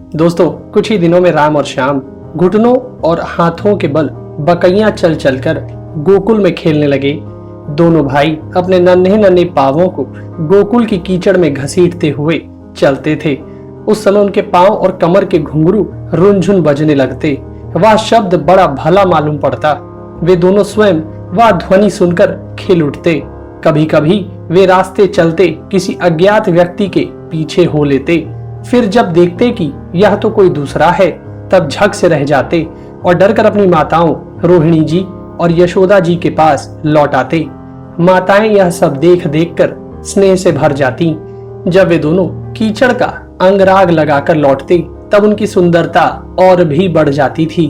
दोस्तों, कुछ ही दिनों में राम और श्याम घुटनों और हाथों के बल बकैयां चल चलकर गोकुल में खेलने लगे। दोनों भाई अपने नन्हे नन्हे पांवों को गोकुल की कीचड़ में घसीटते हुए चलते थे। उस समय उनके पांव और कमर के घुंघरू रुनझुन बजने लगते। वह शब्द बड़ा भला मालूम पड़ता। वे दोनों स्वयं वह ध्वनि सुनकर खिल उठते। कभी कभी वे रास्ते चलते किसी अज्ञात व्यक्ति के पीछे हो लेते। फिर जब देखते कि यह तो कोई दूसरा है, तब झक से रह जाते और डरकर अपनी माताओं रोहिणी जी और यशोदा जी के पास लौट आते। माताएं यह सब देख देख कर स्नेह से भर जाती। जब वे दोनों कीचड़ का अंगराग लगाकर लौटते, तब उनकी सुंदरता और भी बढ़ जाती थी।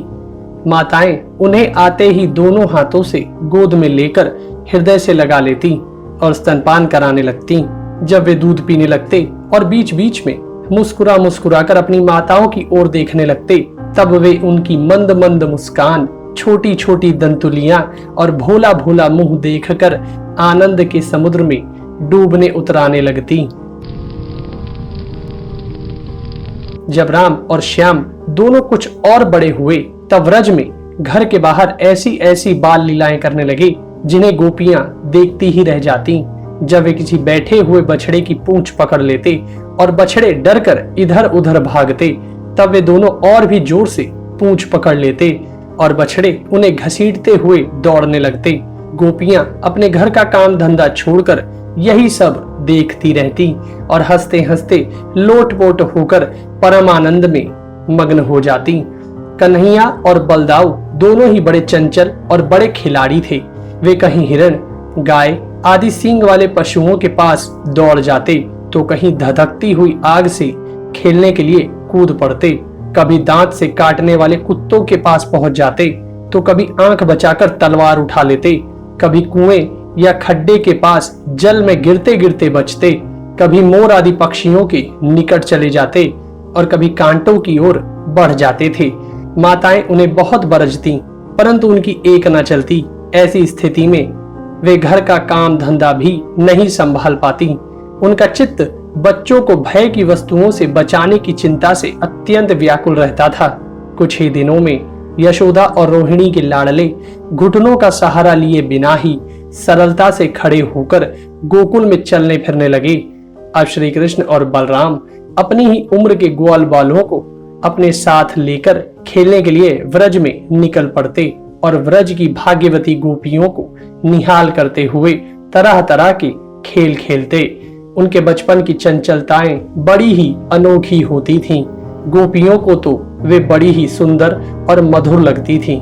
माताएं उन्हें आते ही दोनों हाथों से गोद में लेकर हृदय से लगा लेती और स्तनपान कराने लगती। जब वे दूध पीने लगते और बीच बीच में मुस्कुरा मुस्कुरा कर अपनी माताओं की ओर देखने लगते, तब वे उनकी मंद मंद मुस्कान, छोटी छोटी दंतुलियां और भोला भोला मुंह देखकर आनंद के समुद्र में डूबने उतराने लगती। जब राम और श्याम दोनों कुछ और बड़े हुए, तब व्रज में घर के बाहर ऐसी ऐसी बाल लीलाएं करने लगे जिन्हें गोपियां देखती ही रह जाती। जब वे किसी बैठे हुए बछड़े की पूंछ पकड़ लेते और बछड़े डरकर इधर उधर भागते, तब वे दोनों और भी जोर से पूंछ पकड़ लेते और बछड़े उन्हें घसीटते हुए दौड़ने लगते। गोपियां अपने घर का काम धंधा छोड़कर यही सब देखती रहती और हंसते हंसते लोटपोट होकर परम आनंद में मग्न हो जाती। कन्हैया और बलदाऊ दोनों ही बड़े चंचल और बड़े खिलाड़ी थे। वे कहीं हिरण, गाय आदि सींग वाले पशुओं के पास दौड़ जाते, तो कहीं धधकती हुई आग से खेलने के लिए कूद पड़ते। कभी दांत से काटने वाले कुत्तों के पास पहुंच जाते, तो कभी आंख बचाकर तलवार उठा लेते। कभी कुएं या खड्डे के पास जल में गिरते गिरते बचते। कभी मोर आदि पक्षियों के निकट चले जाते और कभी कांटों की ओर बढ़ जाते थे। माताएं उन्हें बहुत बरजती, परंतु उनकी एक न चलती। ऐसी स्थिति में वे घर का काम धंधा भी नहीं संभाल पाती। उनका चित्त बच्चों को भय की वस्तुओं से बचाने की चिंता से अत्यंत व्याकुल रहता था। कुछ ही दिनों में यशोदा और रोहिणी के लाडले घुटनों का सहारा लिए बिना ही सरलता से खड़े होकर गोकुल में चलने फिरने लगे। अब श्री कृष्ण और बलराम अपनी ही उम्र के ग्वाल बालों को अपने साथ लेकर खेलने के लिए व्रज में निकल पड़ते और व्रज की भाग्यवती गोपियों को निहाल करते हुए तरह तरह के खेल खेलते। उनके बचपन की चंचलताएं बड़ी ही अनोखी होती थीं। गोपियों को तो वे बड़ी ही सुंदर और मधुर लगती थीं।